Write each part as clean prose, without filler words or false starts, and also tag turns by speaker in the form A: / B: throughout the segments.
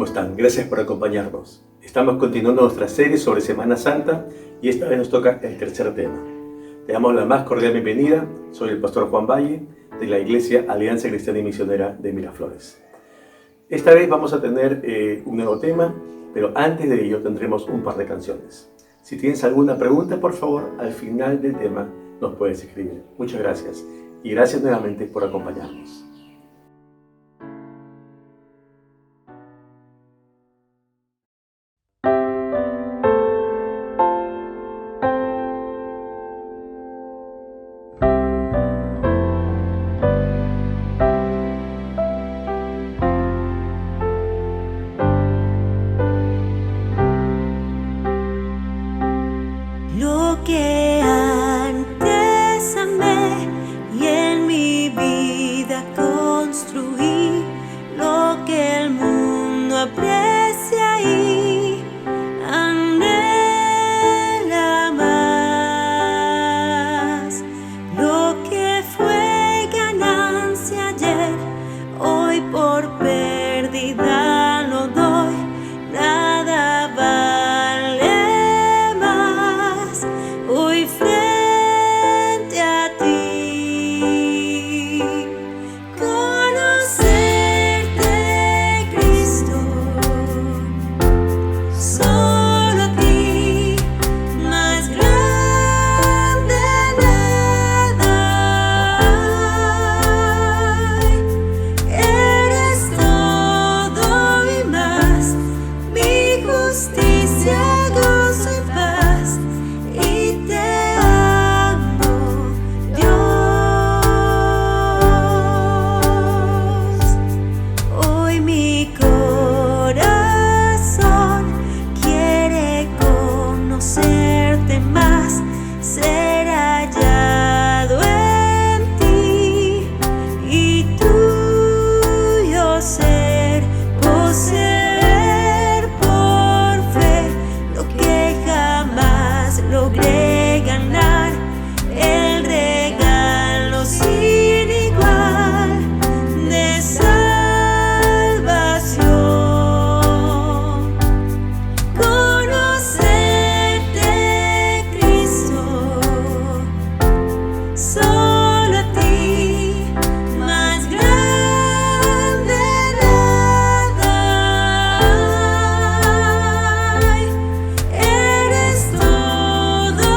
A: ¿cómo están? Gracias por acompañarnos. Estamos continuando nuestra serie sobre Semana Santa y esta vez nos toca el tercer tema. Te damos la más cordial bienvenida. Soy el pastor Juan Valle de la Iglesia Alianza Cristiana y Misionera de Miraflores. Esta vez vamos a tener un nuevo tema, pero antes de ello tendremos un par de canciones. Si tienes alguna pregunta, por favor, al final del tema nos puedes escribir. Muchas gracias y gracias nuevamente por acompañarnos.
B: Lo que antes amé y en mi vida construí, lo que el mundo aprecia y anhela más, lo que fue ganancia ayer, hoy por pérdida lo doy, nada vale más hoy frente a ti. Conocerte, Cristo, solo a ti, más grande nada hay. Eres todo y más, mi justicia, gozo y paz, y te amo, Dios. Hoy mi corazón quiere conocerte más, ser hallado en ti y tuyo ser, poseer por fe lo que jamás logré ganar, el regalo sin igual de salvación. Conocerte, Cristo, solo a ti, más grande nada hay. Eres todo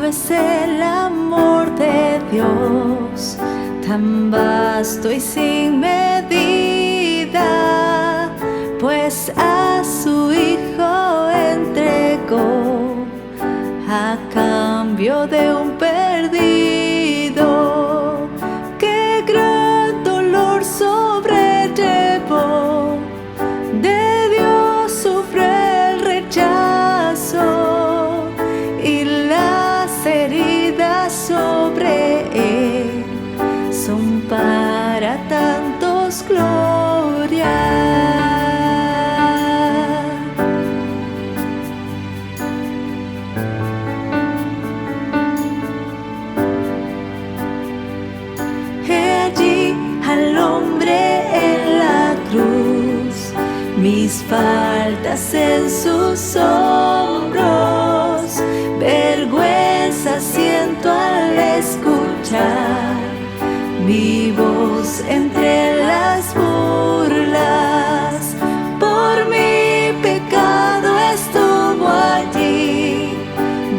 B: profundo es el amor de Dios, tan vasto y sin medida, pues a su Hijo entregó a cambio de un perdido. Qué gran dolor sobrellevó, de Dios sufre el rechazo y las heridas sobre él son para tantos gloria. Al hombre en la cruz, mis faltas en sus hombros, vergüenza siento al escuchar mi voz entre las burlas. Por mi pecado estuvo allí,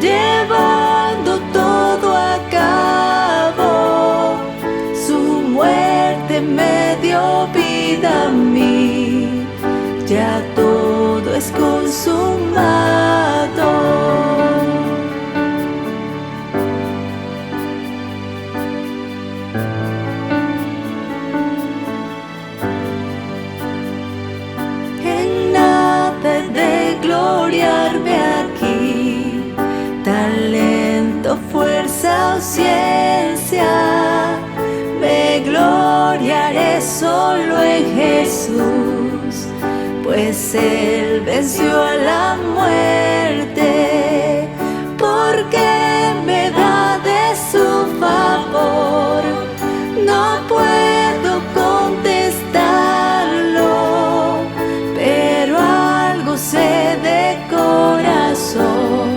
B: llevando todo a cabo. Su muerte me dio vida a mí, ya todo es consumado. En nada he de gloriarme aquí, talento, fuerza o ciencia. Me gloriaré solo en Jesús, pues Él venció a la muerte, porque me da de su favor. No puedo contestarlo, pero algo sé de corazón,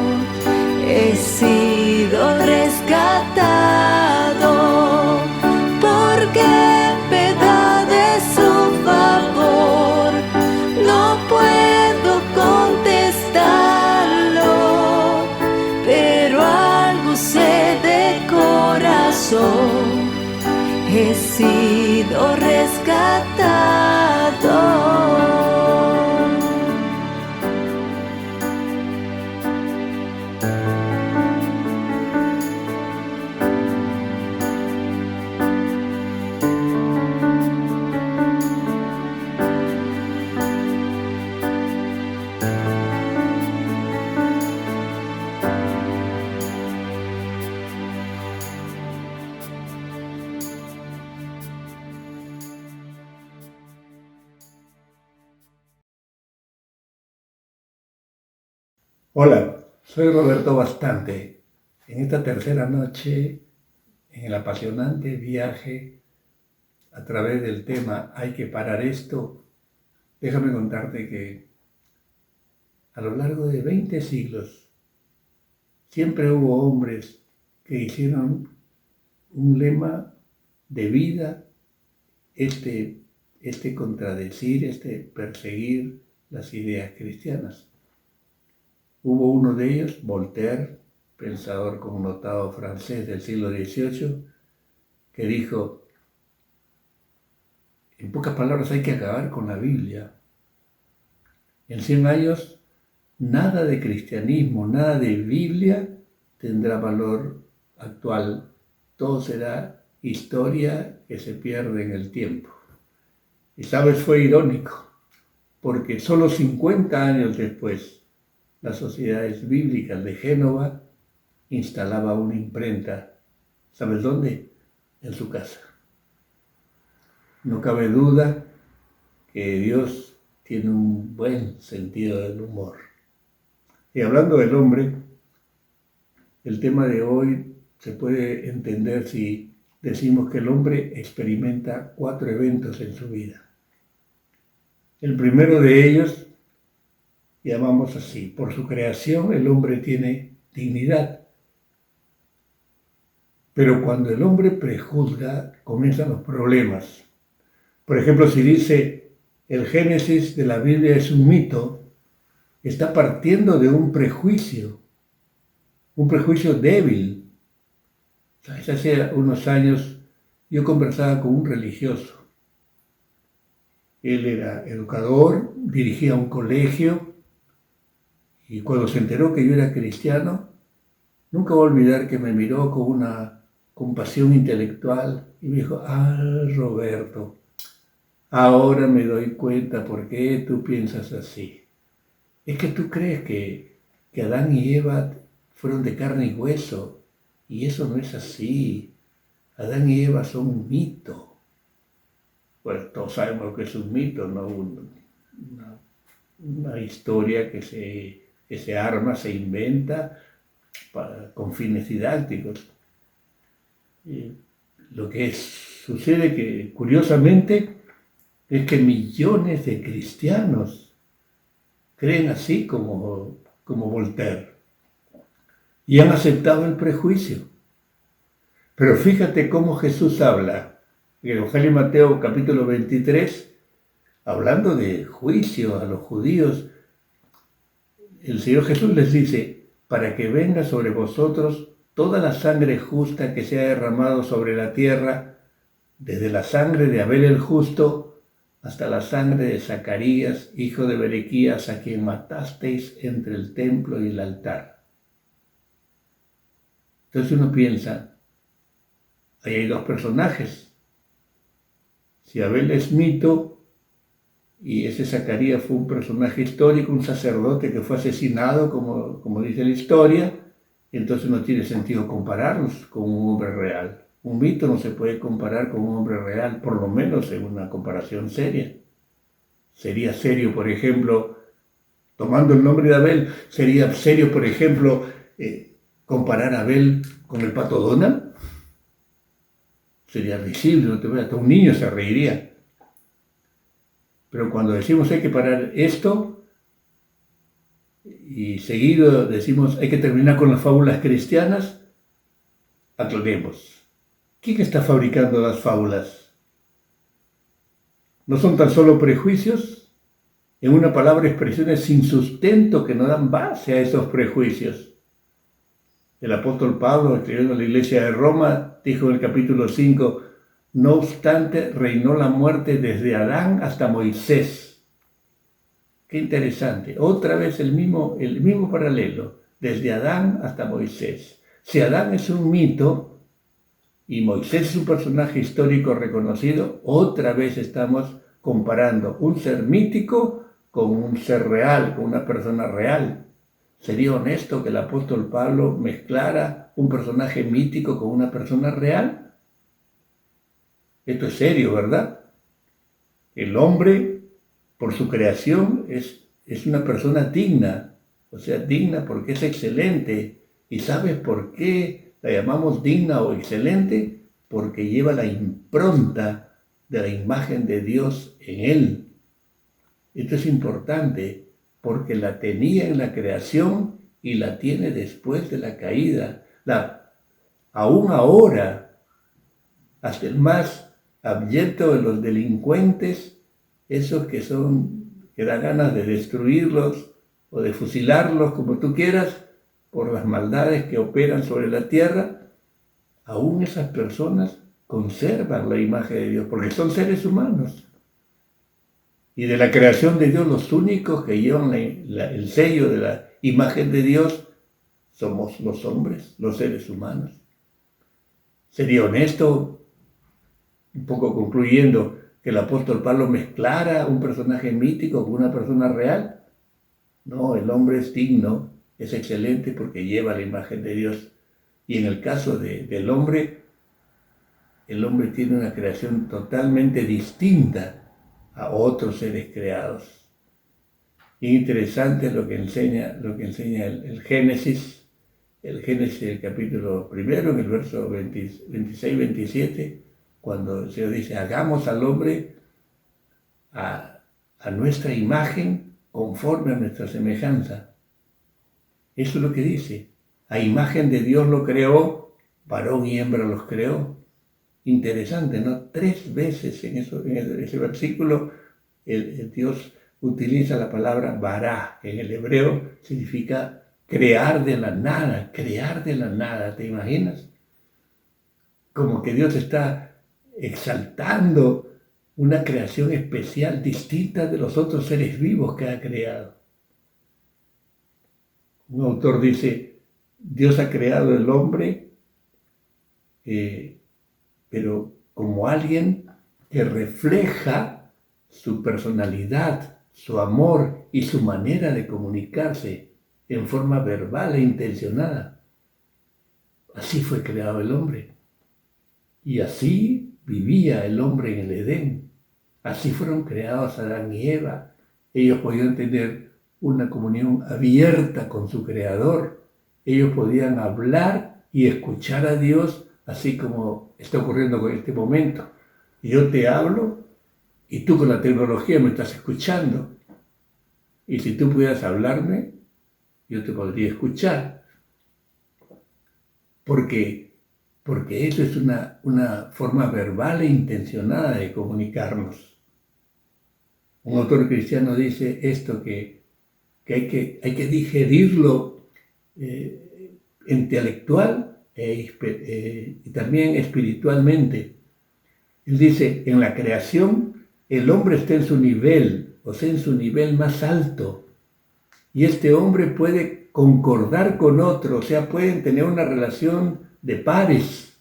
B: he sido rescatado, porque me da de su favor. No puedo contestarlo, pero algo sé de corazón, he sido rescatado.
C: Hola, soy Roberto Bastante. En esta tercera noche, en el apasionante viaje a través del tema Hay que parar esto, déjame contarte que a lo largo de 20 siglos siempre hubo hombres que hicieron un lema de vida este contradecir, perseguir las ideas cristianas. Hubo uno de ellos, Voltaire, pensador connotado francés del siglo XVIII, que dijo, en pocas palabras, hay que acabar con la Biblia. En 100 años, nada de cristianismo, nada de Biblia tendrá valor actual. Todo será historia que se pierde en el tiempo. Y sabes, fue irónico, porque solo 50 años después, las Sociedades Bíblicas de Génova instalaba una imprenta. ¿Sabes dónde? En su casa. No cabe duda que Dios tiene un buen sentido del humor. Y hablando del hombre, el tema de hoy se puede entender si decimos que el hombre experimenta 4 eventos en su vida. El primero de ellos llamamos así: por su creación el hombre tiene dignidad. Pero cuando el hombre prejuzga, comienzan los problemas. Por ejemplo, si dice el Génesis de la Biblia es un mito, está partiendo de un prejuicio. un prejuicio débil. Hace unos años yo conversaba con un religioso. Él era educador, dirigía un colegio, y cuando se enteró que yo era cristiano, nunca voy a olvidar que me miró con una compasión intelectual y me dijo: Roberto, ahora me doy cuenta por qué tú piensas así. Es que tú crees que Adán y Eva fueron de carne y hueso, y eso no es así. Adán y Eva son un mito. Bueno, todos sabemos lo que es un mito, ¿no? Una historia que se arma, se inventa con fines didácticos. Lo que sucede que, curiosamente, es que millones de cristianos creen así como Voltaire y han aceptado el prejuicio. Pero fíjate cómo Jesús habla en el Evangelio de Mateo capítulo 23, hablando de juicio a los judíos. El Señor Jesús les dice: para que venga sobre vosotros toda la sangre justa que se ha derramado sobre la tierra, desde la sangre de Abel el justo hasta la sangre de Zacarías, hijo de Berequías, a quien matasteis entre el templo y el altar. Entonces uno piensa, ahí hay dos personajes. Si Abel es mito y ese Zacarías fue un personaje histórico, un sacerdote que fue asesinado, como dice la historia, entonces no tiene sentido compararlos con un hombre real. Un mito no se puede comparar con un hombre real, por lo menos en una comparación seria. Sería serio, por ejemplo, tomando el nombre de Abel, sería serio, por ejemplo, comparar a Abel con el Pato Donald. Sería risible, hasta un niño se reiría. Pero cuando decimos hay que parar esto, y seguido decimos hay que terminar con las fábulas cristianas, aclaremos. ¿Quién está fabricando las fábulas? ¿No son tan solo prejuicios? En una palabra, expresiones sin sustento que no dan base a esos prejuicios. El apóstol Pablo, escribiendo a la iglesia de Roma, dijo en el capítulo 5, no obstante, reinó la muerte desde Adán hasta Moisés. Qué interesante. Otra vez el mismo paralelo, desde Adán hasta Moisés. Si Adán es un mito y Moisés es un personaje histórico reconocido, otra vez estamos comparando un ser mítico con un ser real, con una persona real. ¿Sería honesto que el apóstol Pablo mezclara un personaje mítico con una persona real? Esto es serio, ¿verdad? El hombre, por su creación, es una persona digna, o sea, digna porque es excelente. ¿Y sabes por qué la llamamos digna o excelente? Porque lleva la impronta de la imagen de Dios en él. Esto es importante porque la tenía en la creación y la tiene después de la caída. Aún ahora, hasta el más abyecto de los delincuentes, esos que da ganas de destruirlos o de fusilarlos, como tú quieras, por las maldades que operan sobre la tierra, aún esas personas conservan la imagen de Dios, porque son seres humanos. Y de la creación de Dios, los únicos que llevan el sello de la imagen de Dios somos los hombres, los seres humanos. Sería honesto, un poco concluyendo, que el apóstol Pablo mezclara un personaje mítico con una persona real. No, el hombre es digno, es excelente porque lleva la imagen de Dios. Y en el caso del hombre, el hombre tiene una creación totalmente distinta a otros seres creados. Y interesante lo que enseña el Génesis, el capítulo 1, en el verso 26-27, cuando el Señor dice, hagamos al hombre a nuestra imagen conforme a nuestra semejanza. Eso es lo que dice. A imagen de Dios lo creó, varón y hembra los creó. Interesante, ¿no? 3 veces en ese versículo el Dios utiliza la palabra bará, que en el hebreo significa crear de la nada, ¿te imaginas? Como que Dios está exaltando una creación especial, distinta de los otros seres vivos que ha creado. Un autor dice, Dios ha creado el hombre, pero como alguien que refleja su personalidad, su amor y su manera de comunicarse en forma verbal e intencionada. Así fue creado el hombre. Y así vivía el hombre en el Edén. Así fueron creados Adán y Eva. Ellos podían tener una comunión abierta con su Creador. Ellos podían hablar y escuchar a Dios, así como está ocurriendo en este momento. Yo te hablo y tú con la tecnología me estás escuchando. Y si tú pudieras hablarme, yo te podría escuchar. Porque eso es una forma verbal e intencionada de comunicarnos. Un autor cristiano dice esto, que hay que digerirlo intelectual y también espiritualmente. Él dice, en la creación el hombre está en su nivel, o sea, en su nivel más alto. Y este hombre puede concordar con otro, o sea, pueden tener una relación de pares.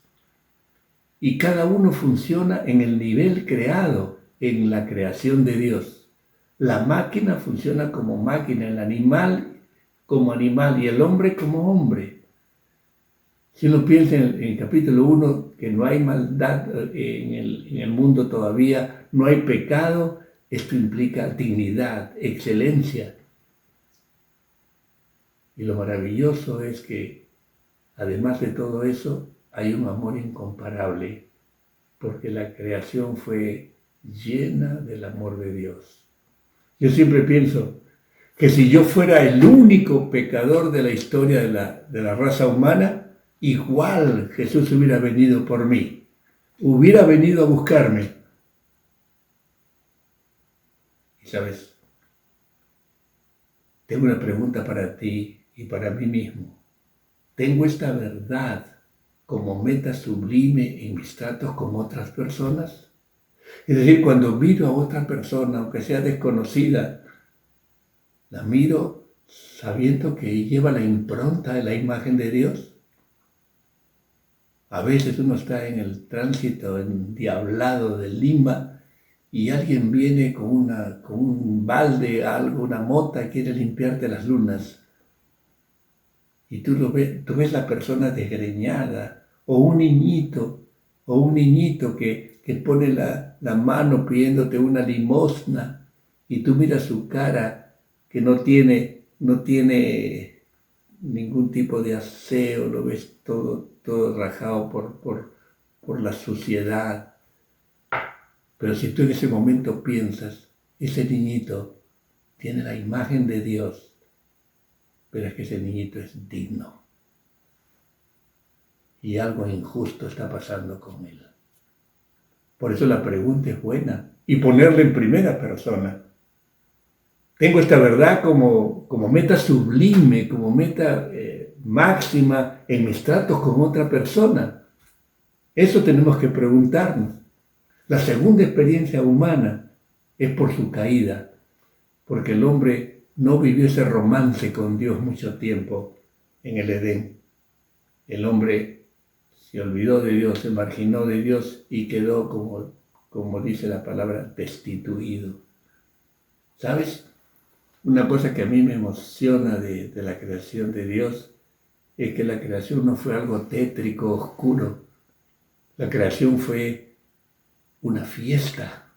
C: Y cada uno funciona en el nivel creado, en la creación de Dios. La máquina funciona como máquina, el animal como animal y el hombre como hombre. Si uno piensa en el capítulo 1, que no hay maldad en el mundo todavía, no hay pecado, esto implica dignidad, excelencia. Y lo maravilloso es que, además de todo eso, hay un amor incomparable, porque la creación fue llena del amor de Dios. Yo siempre pienso que si yo fuera el único pecador de la historia de la raza humana, igual Jesús hubiera venido por mí, hubiera venido a buscarme. Y sabes, tengo una pregunta para ti y para mí mismo. ¿Tengo esta verdad como meta sublime en mis tratos con otras personas? Es decir, cuando miro a otra persona, aunque sea desconocida, la miro sabiendo que lleva la impronta de la imagen de Dios. A veces uno está en el tránsito endiablado de Lima y alguien viene con un balde, algo, una mota, quiere limpiarte las lunas. Y tú ves la persona desgreñada, o un niñito que pone la mano pidiéndote una limosna, y tú miras su cara que no tiene ningún tipo de aseo, lo ves todo rajado por la suciedad. Pero si tú en ese momento piensas, ese niñito tiene la imagen de Dios, pero es que ese niñito es digno. Y algo injusto está pasando con él. Por eso la pregunta es buena. Y ponerla en primera persona. Tengo esta verdad como meta sublime, como meta máxima en mis tratos con otra persona. Eso tenemos que preguntarnos. La segunda experiencia humana es por su caída, porque el hombre no vivió ese romance con Dios mucho tiempo en el Edén. El hombre se olvidó de Dios, se marginó de Dios y quedó, como dice la palabra, destituido. ¿Sabes? Una cosa que a mí me emociona de la creación de Dios es que la creación no fue algo tétrico, oscuro. La creación fue una fiesta.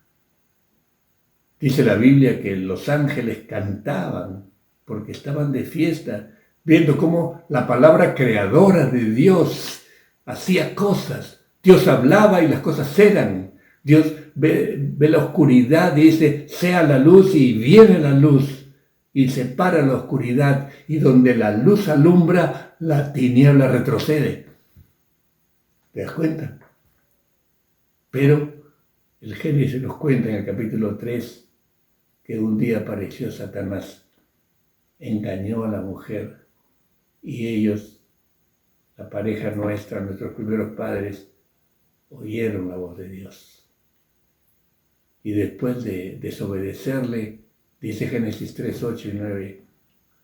C: Dice la Biblia que los ángeles cantaban porque estaban de fiesta, viendo cómo la palabra creadora de Dios hacía cosas. Dios hablaba y las cosas eran. Dios ve la oscuridad y dice, sea la luz, y viene la luz y separa la oscuridad, y donde la luz alumbra, la tiniebla retrocede. ¿Te das cuenta? Pero el Génesis nos cuenta en el capítulo 3 que un día apareció Satanás, engañó a la mujer Y ellos, la pareja nuestra, nuestros primeros padres, oyeron la voz de Dios. Y después de desobedecerle, dice Génesis 3, 8 y 9,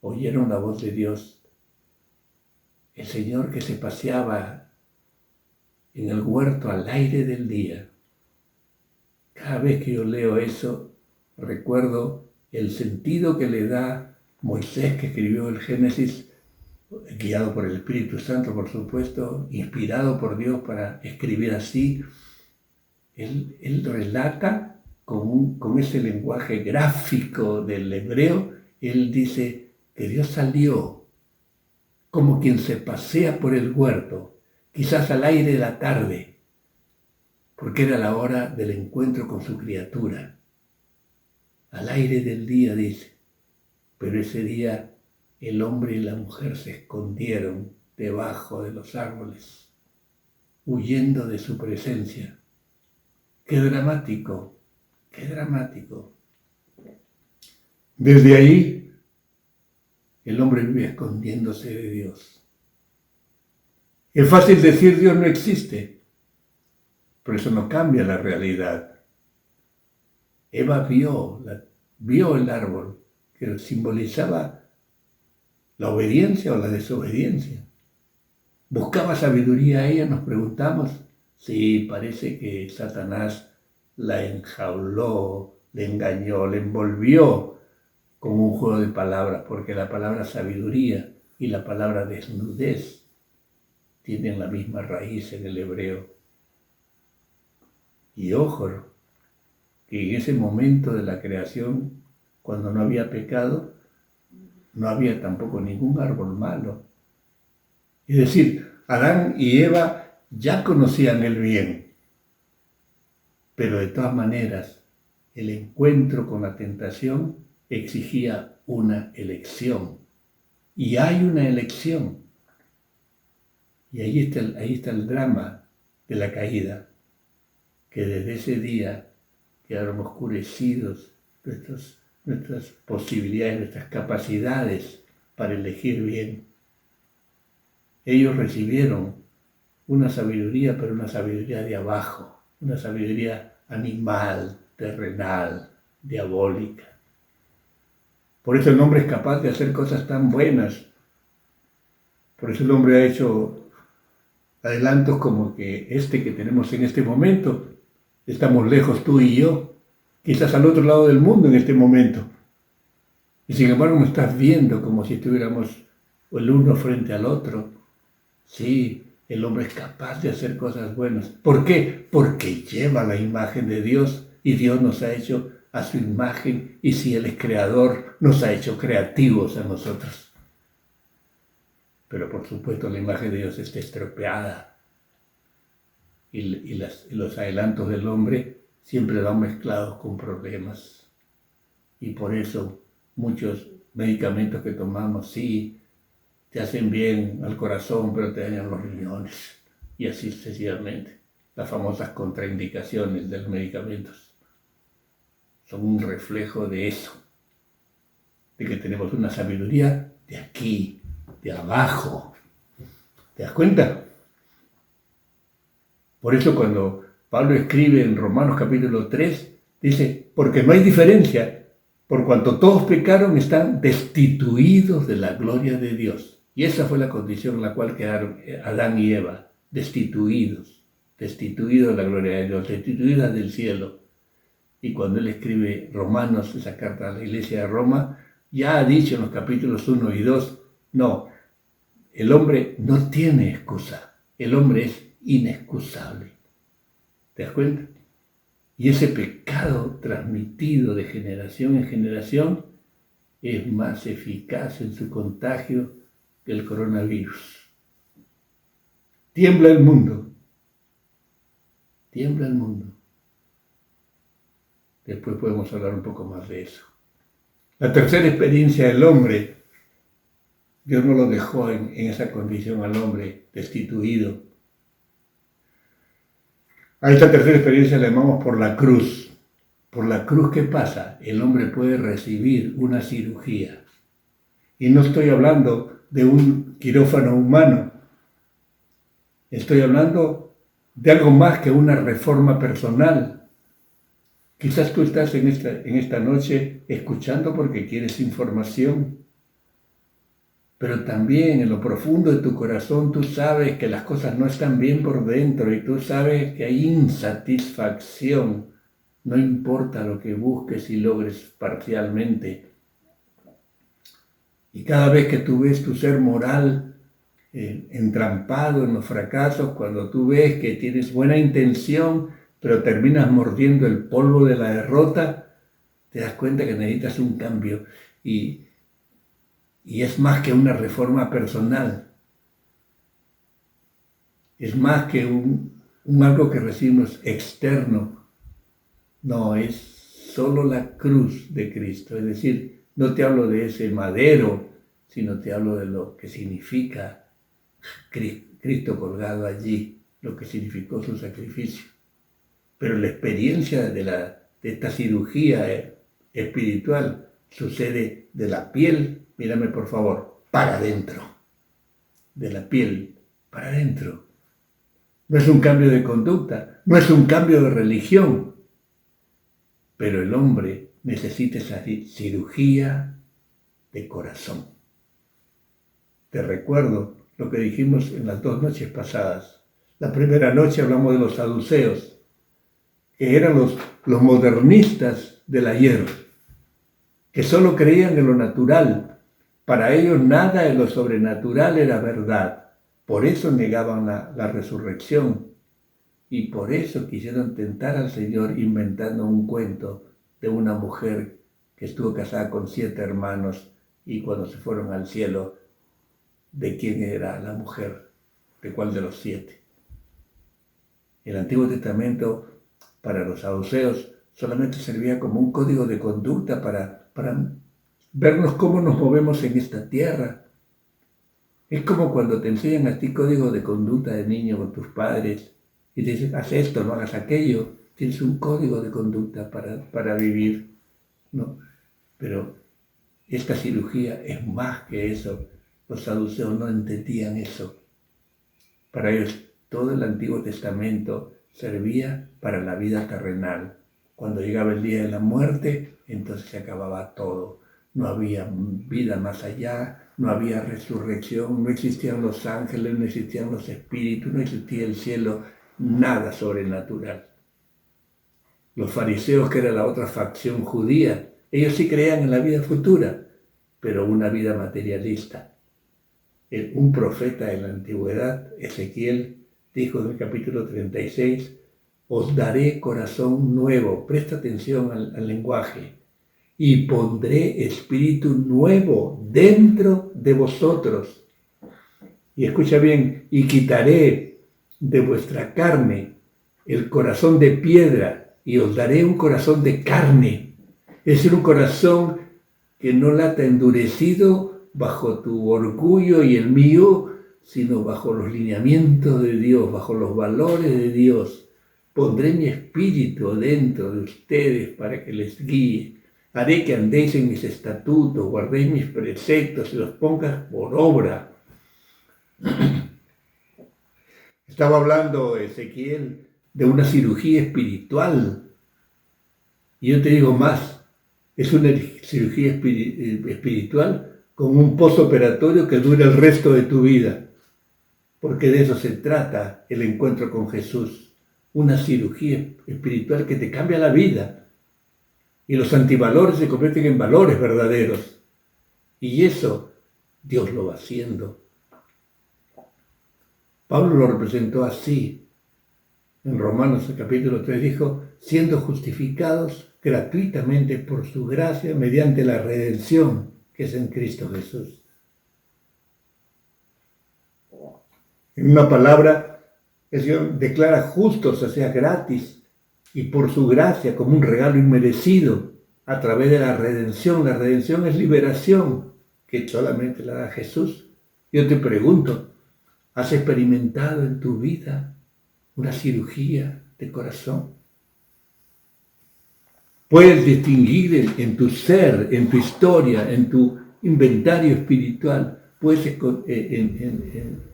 C: oyeron la voz de Dios. El Señor que se paseaba en el huerto al aire del día. Cada vez que yo leo eso, recuerdo el sentido que le da Moisés, que escribió el Génesis, guiado por el Espíritu Santo, por supuesto, inspirado por Dios para escribir así. Él relata con ese lenguaje gráfico del hebreo. Él dice que Dios salió como quien se pasea por el huerto, quizás al aire de la tarde, porque era la hora del encuentro con su criatura. Al aire del día, dice, pero ese día el hombre y la mujer se escondieron debajo de los árboles, huyendo de su presencia. ¡Qué dramático! ¡Qué dramático! Desde ahí, el hombre vive escondiéndose de Dios. Es fácil decir Dios no existe, pero eso no cambia la realidad. Eva vio el árbol que simbolizaba la obediencia o la desobediencia. ¿Buscaba sabiduría ella? Nos preguntamos. Sí, parece que Satanás la enjauló, le engañó, le envolvió con un juego de palabras, porque la palabra sabiduría y la palabra desnudez tienen la misma raíz en el hebreo. Y ojo, que en ese momento de la creación, cuando no había pecado, no había tampoco ningún árbol malo. Es decir, Adán y Eva ya conocían el bien, pero de todas maneras, el encuentro con la tentación exigía una elección. Y hay una elección. Y ahí está el drama de la caída, que desde ese día quedaron oscurecidos nuestras posibilidades, nuestras capacidades para elegir bien. Ellos recibieron una sabiduría, pero una sabiduría de abajo, una sabiduría animal, terrenal, diabólica. Por eso el hombre es capaz de hacer cosas tan buenas. Por eso el hombre ha hecho adelantos como que que tenemos en este momento. Estamos lejos tú y yo, quizás al otro lado del mundo en este momento. Y sin embargo me estás viendo como si estuviéramos el uno frente al otro. Sí, el hombre es capaz de hacer cosas buenas. ¿Por qué? Porque lleva la imagen de Dios y Dios nos ha hecho a su imagen, y si Él es creador, nos ha hecho creativos a nosotros. Pero por supuesto la imagen de Dios está estropeada. Y los adelantos del hombre siempre van mezclados con problemas. Y por eso muchos medicamentos que tomamos, sí, te hacen bien al corazón, pero te dañan los riñones. Y así sucesivamente. Las famosas contraindicaciones de los medicamentos son un reflejo de eso. De que tenemos una sabiduría de aquí, de abajo. ¿Te das cuenta? Por eso cuando Pablo escribe en Romanos capítulo 3, dice, porque no hay diferencia, por cuanto todos pecaron, están destituidos de la gloria de Dios. Y esa fue la condición en la cual quedaron Adán y Eva, destituidos de la gloria de Dios, destituidas del cielo. Y cuando él escribe Romanos, esa carta a la iglesia de Roma, ya ha dicho en los capítulos 1 y 2, no, el hombre no tiene excusa, el hombre es inexcusable. ¿Te das cuenta? Y ese pecado transmitido de generación en generación es más eficaz en su contagio que el coronavirus. Tiembla el mundo. Tiembla el mundo. Después podemos hablar un poco más de eso. La tercera experiencia del hombre, Dios no lo dejó en esa condición al hombre destituido. A esta tercera experiencia la llamamos por la cruz. Por la cruz, ¿qué pasa? El hombre puede recibir una cirugía. Y no estoy hablando de un quirófano humano. Estoy hablando de algo más que una reforma personal. Quizás tú estás en esta noche escuchando porque quieres información, pero también en lo profundo de tu corazón tú sabes que las cosas no están bien por dentro y tú sabes que hay insatisfacción. No importa lo que busques y logres parcialmente. Y cada vez que tú ves tu ser moral entrampado en los fracasos, cuando tú ves que tienes buena intención, pero terminas mordiendo el polvo de la derrota, te das cuenta que necesitas un cambio. Y es más que una reforma personal. Es más que un algo que recibimos externo. No, es solo la cruz de Cristo. Es decir, no te hablo de ese madero, sino te hablo de lo que significa Cristo colgado allí, lo que significó su sacrificio. Pero la experiencia de esta cirugía espiritual sucede de la piel, mírame por favor, para adentro. De la piel para adentro. No es un cambio de conducta, no es un cambio de religión, pero el hombre necesita esa cirugía de corazón. Te recuerdo lo que dijimos en las 2 noches pasadas. La primera noche hablamos de los saduceos, que eran los modernistas del ayer, que solo creían en lo natural. Para ellos nada de lo sobrenatural era verdad. Por eso negaban la resurrección y por eso quisieron tentar al Señor inventando un cuento de una mujer que estuvo casada con 7 hermanos y cuando se fueron al cielo, ¿de quién era la mujer? ¿De cuál de los 7? El Antiguo Testamento para los saduceos solamente servía como un código de conducta para vernos cómo nos movemos en esta tierra. Es como cuando te enseñan a ti código de conducta de niño con tus padres y te dicen, haz esto, no hagas aquello. Tienes un código de conducta para vivir, ¿no? Pero esta cirugía es más que eso. Los saduceos no entendían eso. Para ellos todo el Antiguo Testamento servía para la vida terrenal. Cuando llegaba el día de la muerte, entonces se acababa todo. No había vida más allá, no había resurrección, no existían los ángeles, no existían los espíritus, no existía el cielo, nada sobrenatural. Los fariseos, que era la otra facción judía, ellos sí creían en la vida futura, pero una vida materialista. Un profeta de la antigüedad, Ezequiel, dijo en el capítulo 36, os daré corazón nuevo, presta atención al lenguaje, y pondré espíritu nuevo dentro de vosotros. Y escucha bien, y quitaré de vuestra carne el corazón de piedra, y os daré un corazón de carne. Es decir, un corazón que no lata endurecido bajo tu orgullo y el mío, sino bajo los lineamientos de Dios, bajo los valores de Dios. Pondré mi espíritu dentro de ustedes para que les guíe. Haré que andéis en mis estatutos, guardéis mis preceptos y los pongas por obra. Estaba hablando Ezequiel de una cirugía espiritual. Y yo te digo más, es una cirugía espiritual con un postoperatorio que dura el resto de tu vida. Porque de eso se trata el encuentro con Jesús. Una cirugía espiritual que te cambia la vida. Y los antivalores se convierten en valores verdaderos. Y eso Dios lo va haciendo. Pablo lo representó así. En Romanos capítulo 3 dijo, siendo justificados gratuitamente por su gracia mediante la redención que es en Cristo Jesús. En una palabra, el Señor declara justos, o sea, gratis, y por su gracia como un regalo inmerecido a través de la redención. La redención es liberación que solamente la da Jesús. Yo te pregunto, ¿has experimentado en tu vida una cirugía de corazón? Puedes distinguir en tu ser, en tu historia, en tu inventario espiritual, puedes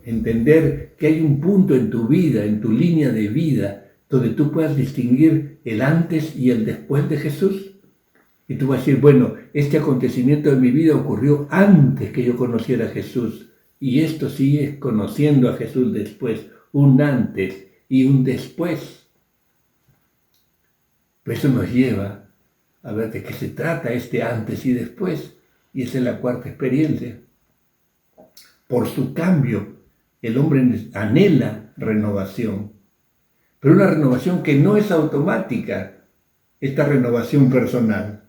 C: entender que hay un punto en tu vida, en tu línea de vida, donde tú puedas distinguir el antes y el después de Jesús. Y tú vas a decir, bueno, este acontecimiento de mi vida ocurrió antes que yo conociera a Jesús. Y esto sí es conociendo a Jesús después, un antes y un después. Pero eso nos lleva a ver de qué se trata este antes y después. Y esa es la cuarta experiencia. Por su cambio, el hombre anhela renovación. Pero una renovación que no es automática, esta renovación personal.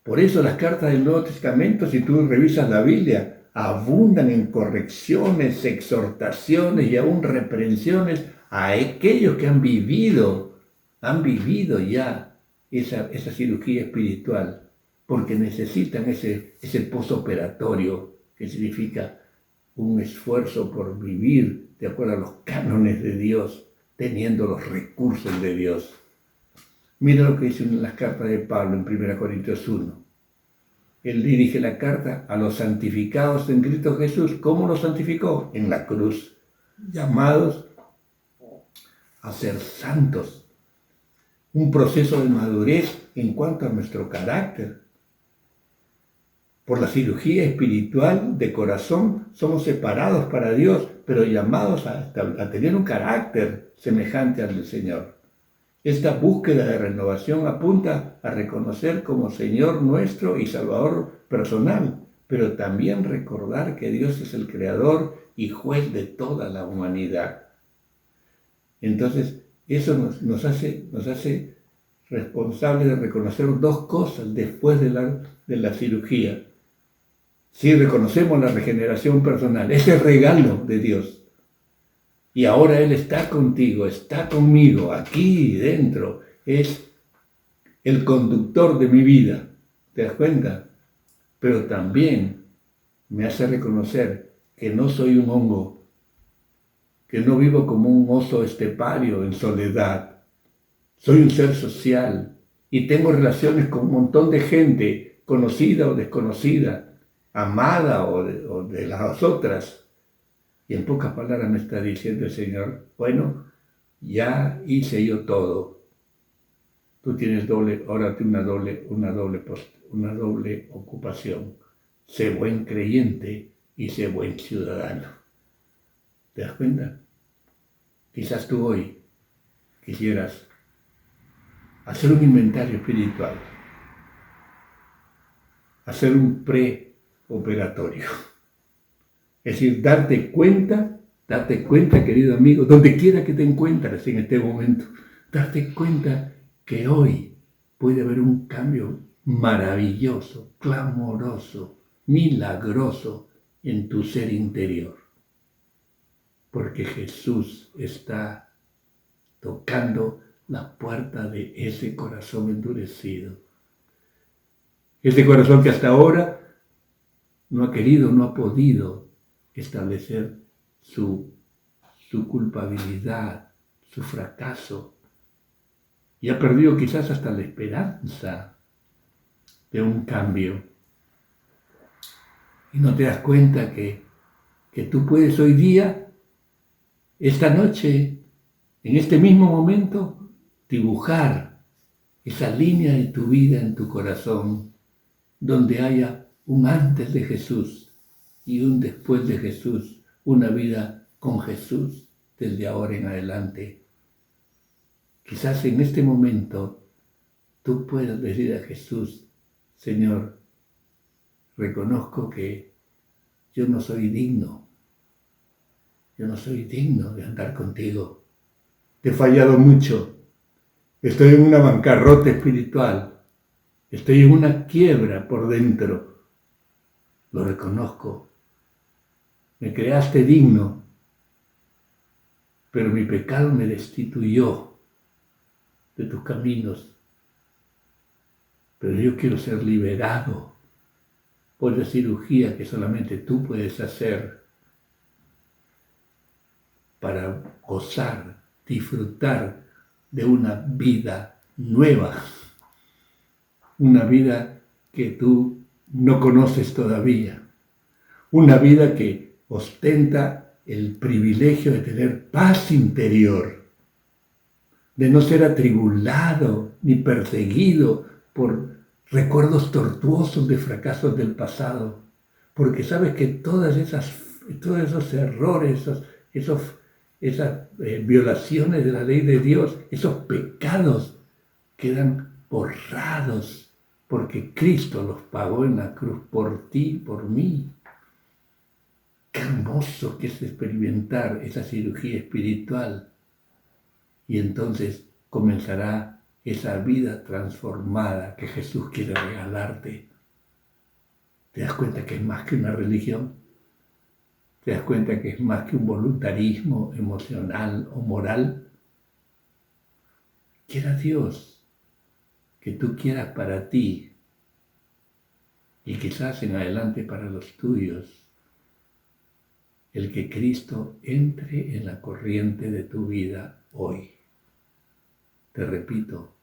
C: Por eso las cartas del Nuevo Testamento, si tú revisas la Biblia, abundan en correcciones, exhortaciones y aún reprensiones a aquellos que han vivido ya esa cirugía espiritual, porque necesitan ese posoperatorio, que significa un esfuerzo por vivir de acuerdo a los cánones de Dios, teniendo los recursos de Dios. Mira lo que dice en las cartas de Pablo en 1 Corintios 1. Él dirige la carta a los santificados en Cristo Jesús. ¿Cómo los santificó? En la cruz. Llamados a ser santos. Un proceso de madurez en cuanto a nuestro carácter. Por la cirugía espiritual de corazón somos separados para Dios, pero llamados a tener un carácter semejante al del Señor. Esta búsqueda de renovación apunta a reconocer como Señor nuestro y Salvador personal, pero también recordar que Dios es el Creador y Juez de toda la humanidad. Entonces, eso nos hace responsables de reconocer dos cosas después de la cirugía. Si reconocemos la regeneración personal, ese regalo de Dios. Y ahora Él está contigo, está conmigo, aquí dentro. Es el conductor de mi vida. ¿Te das cuenta? Pero también me hace reconocer que no soy un hongo, que no vivo como un oso estepario en soledad. Soy un ser social y tengo relaciones con un montón de gente, conocida o desconocida, amada o de las otras. Y en pocas palabras me está diciendo el Señor, bueno, ya hice yo todo. Tú tienes ahora una doble ocupación. Sé buen creyente y sé buen ciudadano. ¿Te das cuenta? Quizás tú hoy quisieras hacer un inventario espiritual, hacer un preoperatorio. Es decir, darte cuenta, querido amigo, donde quiera que te encuentres en este momento, darte cuenta que hoy puede haber un cambio maravilloso, clamoroso, milagroso en tu ser interior. Porque Jesús está tocando la puerta de ese corazón endurecido. Ese corazón que hasta ahora no ha querido, no ha podido establecer su culpabilidad, su fracaso, y ha perdido quizás hasta la esperanza de un cambio. Y no te das cuenta que tú puedes hoy día, esta noche, en este mismo momento, dibujar esa línea de tu vida en tu corazón, donde haya un antes de Jesús y un después de Jesús, una vida con Jesús desde ahora en adelante. Quizás en este momento tú puedas decir a Jesús, Señor, reconozco que yo no soy digno de andar contigo. Te he fallado mucho, estoy en una bancarrota espiritual, estoy en una quiebra por dentro, lo reconozco. Me creaste digno, pero mi pecado me destituyó de tus caminos. Pero yo quiero ser liberado por la cirugía que solamente tú puedes hacer para gozar, disfrutar de una vida nueva, una vida que tú no conoces todavía. una vida que ostenta el privilegio de tener paz interior, de no ser atribulado ni perseguido por recuerdos tortuosos de fracasos del pasado, porque sabes que todos esos errores, esas violaciones de la ley de Dios, esos pecados quedan borrados, porque Cristo los pagó en la cruz por ti, por mí. Qué hermoso que es experimentar esa cirugía espiritual. Y entonces comenzará esa vida transformada que Jesús quiere regalarte. ¿Te das cuenta que es más que una religión? ¿Te das cuenta que es más que un voluntarismo emocional o moral? Quiera Dios que tú quieras para ti y quizás en adelante para los tuyos, el que Cristo entre en la corriente de tu vida hoy. Te repito,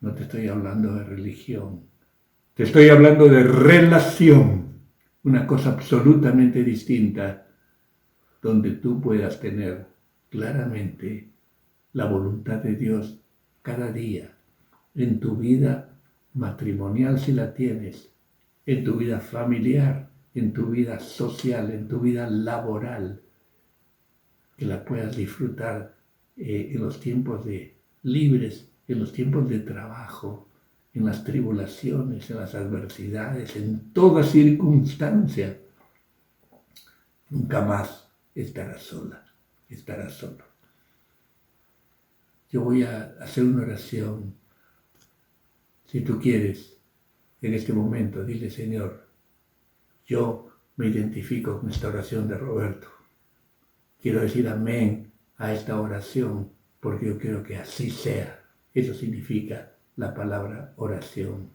C: no te estoy hablando de religión, te estoy hablando de relación, una cosa absolutamente distinta, donde tú puedas tener claramente la voluntad de Dios cada día, en tu vida matrimonial si la tienes, en tu vida familiar, en tu vida social, en tu vida laboral, que la puedas disfrutar en los tiempos libres, en los tiempos de trabajo, en las tribulaciones, en las adversidades, en toda circunstancia. Nunca más estarás sola, estarás solo. Yo voy a hacer una oración. Si tú quieres, en este momento, dile: Señor, yo me identifico con esta oración de Roberto. Quiero decir amén a esta oración porque yo quiero que así sea. Eso significa la palabra oración.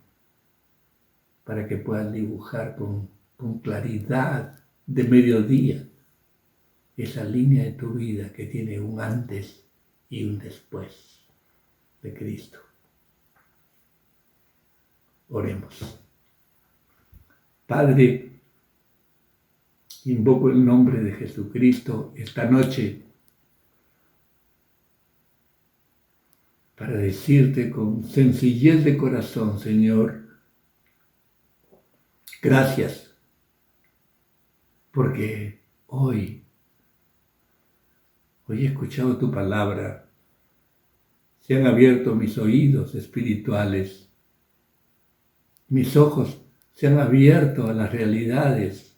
C: Para que puedas dibujar con claridad de mediodía esa línea de tu vida que tiene un antes y un después de Cristo. Oremos. Padre, invoco el nombre de Jesucristo esta noche para decirte con sencillez de corazón, Señor, gracias, porque hoy he escuchado tu palabra, se han abierto mis oídos espirituales, mis ojos se han abierto a las realidades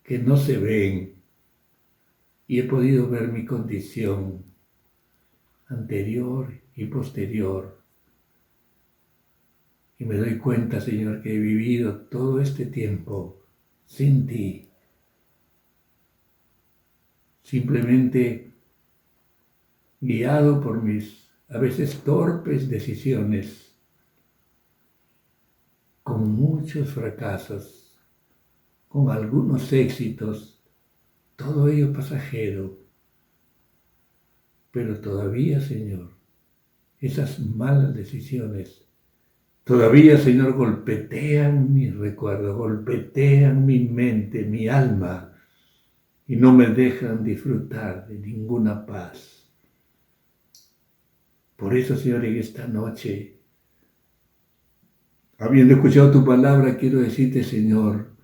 C: que no se ven y he podido ver mi condición anterior y posterior. Y me doy cuenta, Señor, que he vivido todo este tiempo sin ti, simplemente guiado por mis a veces torpes decisiones, con muchos fracasos, con algunos éxitos, todo ello pasajero. Pero todavía, Señor, esas malas decisiones, todavía, Señor, golpetean mis recuerdos, golpetean mi mente, mi alma, y no me dejan disfrutar de ninguna paz. Por eso, Señor, en esta noche, habiendo escuchado tu palabra, quiero decirte, Señor,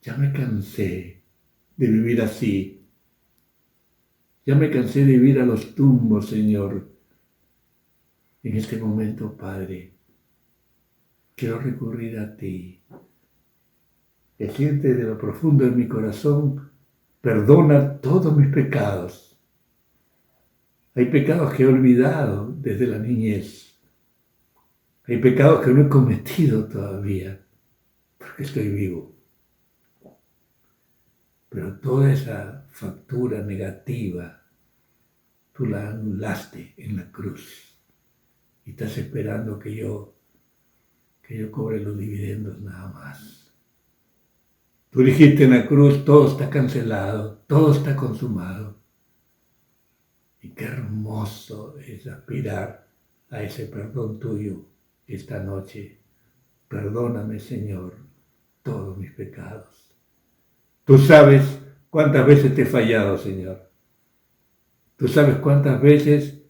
C: ya me cansé de vivir así. Ya me cansé de vivir a los tumbos, Señor. En este momento, Padre, quiero recurrir a ti. Decirte de lo profundo de mi corazón, perdona todos mis pecados. Hay pecados que he olvidado desde la niñez. Hay pecados que no he cometido todavía, porque estoy vivo. Pero toda esa factura negativa, tú la anulaste en la cruz. Y estás esperando que yo cobre los dividendos nada más. Tú dijiste en la cruz, todo está cancelado, todo está consumado. Y qué hermoso es aspirar a ese perdón tuyo esta noche. Perdóname, Señor, todos mis pecados. Tú sabes cuántas veces te he fallado, Señor. Tú sabes cuántas veces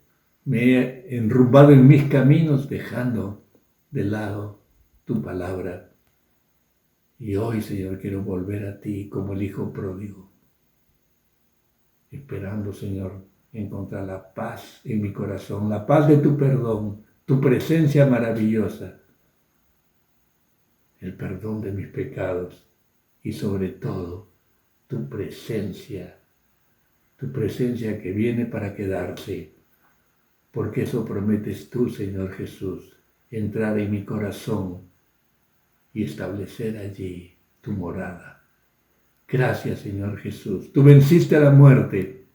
C: me he enrumbado en mis caminos dejando de lado tu palabra. Y hoy, Señor, quiero volver a ti como el hijo pródigo, esperando, Señor, encontrar la paz en mi corazón, la paz de tu perdón, tu presencia maravillosa, el perdón de mis pecados y sobre todo tu presencia que viene para quedarse, porque eso prometes tú, Señor Jesús, entrar en mi corazón y establecer allí tu morada. Gracias, Señor Jesús. Tú venciste a la muerte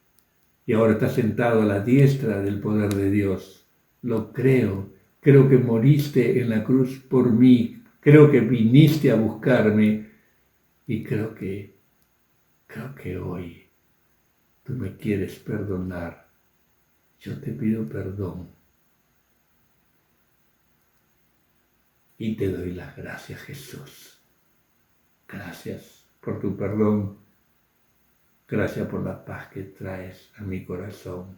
C: y ahora estás sentado a la diestra del poder de Dios. Lo creo. Creo que moriste en la cruz por mí. Creo que viniste a buscarme y creo que hoy tú me quieres perdonar. Yo te pido perdón y te doy las gracias, Jesús. Gracias por tu perdón. Gracias por la paz que traes a mi corazón.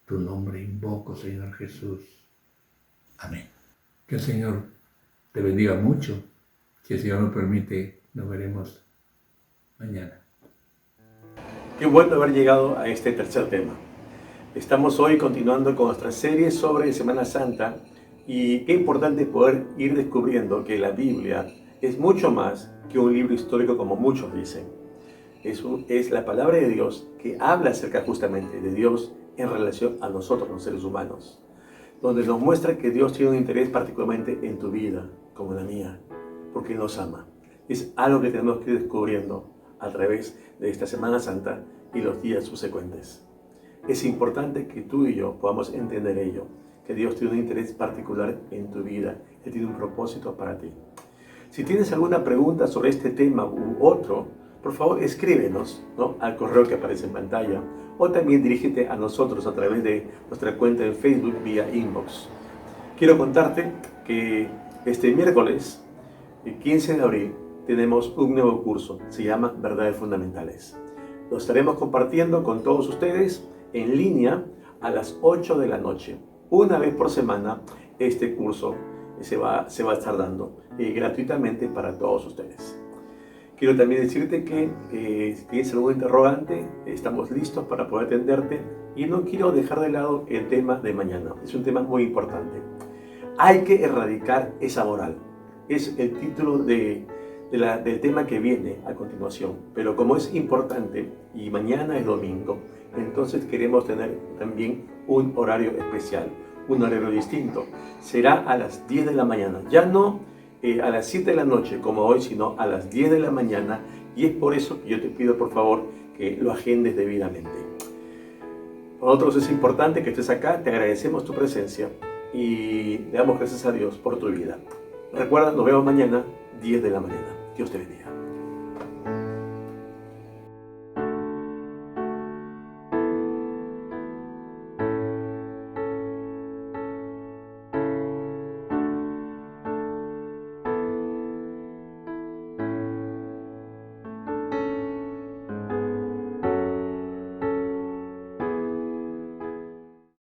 C: Tu nombre invoco, Señor Jesús. Amén. Que el Señor te bendiga mucho. Si el Señor nos permite, nos veremos mañana.
A: Qué bueno haber llegado a este tercer tema. Estamos hoy continuando con nuestra serie sobre Semana Santa y qué importante poder ir descubriendo que la Biblia es mucho más que un libro histórico como muchos dicen. Es la palabra de Dios que habla acerca justamente de Dios en relación a nosotros, los seres humanos, donde nos muestra que Dios tiene un interés particularmente en tu vida, como la mía, porque nos ama. Es algo que tenemos que ir descubriendo a través de esta Semana Santa y los días subsecuentes. Es importante que tú y yo podamos entender ello, que Dios tiene un interés particular en tu vida, Él tiene un propósito para ti. Si tienes alguna pregunta sobre este tema u otro, por favor escríbenos, ¿no?, al correo que aparece en pantalla, o también dirígete a nosotros a través de nuestra cuenta en Facebook vía inbox. Quiero contarte que este miércoles, el 15 de abril, tenemos un nuevo curso, se llama Verdades Fundamentales. Lo estaremos compartiendo con todos ustedes en línea a las 8 de la noche. Una vez por semana este curso se va a estar dando gratuitamente para todos ustedes. Quiero también decirte que si tienes algún interrogante, estamos listos para poder atenderte y no quiero dejar de lado el tema de mañana. Es un tema muy importante. Hay que erradicar esa moral. Es el título del tema que viene a continuación. Pero como es importante y mañana es domingo, entonces queremos tener también un horario especial, un horario distinto. Será a las 10 de la mañana. Ya no a las 7 de la noche como hoy, sino a las 10 de la mañana, y es por eso que yo te pido por favor que lo agendes debidamente. Para nosotros es importante que estés acá, te agradecemos tu presencia y le damos gracias a Dios por tu vida. Recuerda, nos vemos mañana 10 de la mañana. Dios te bendiga.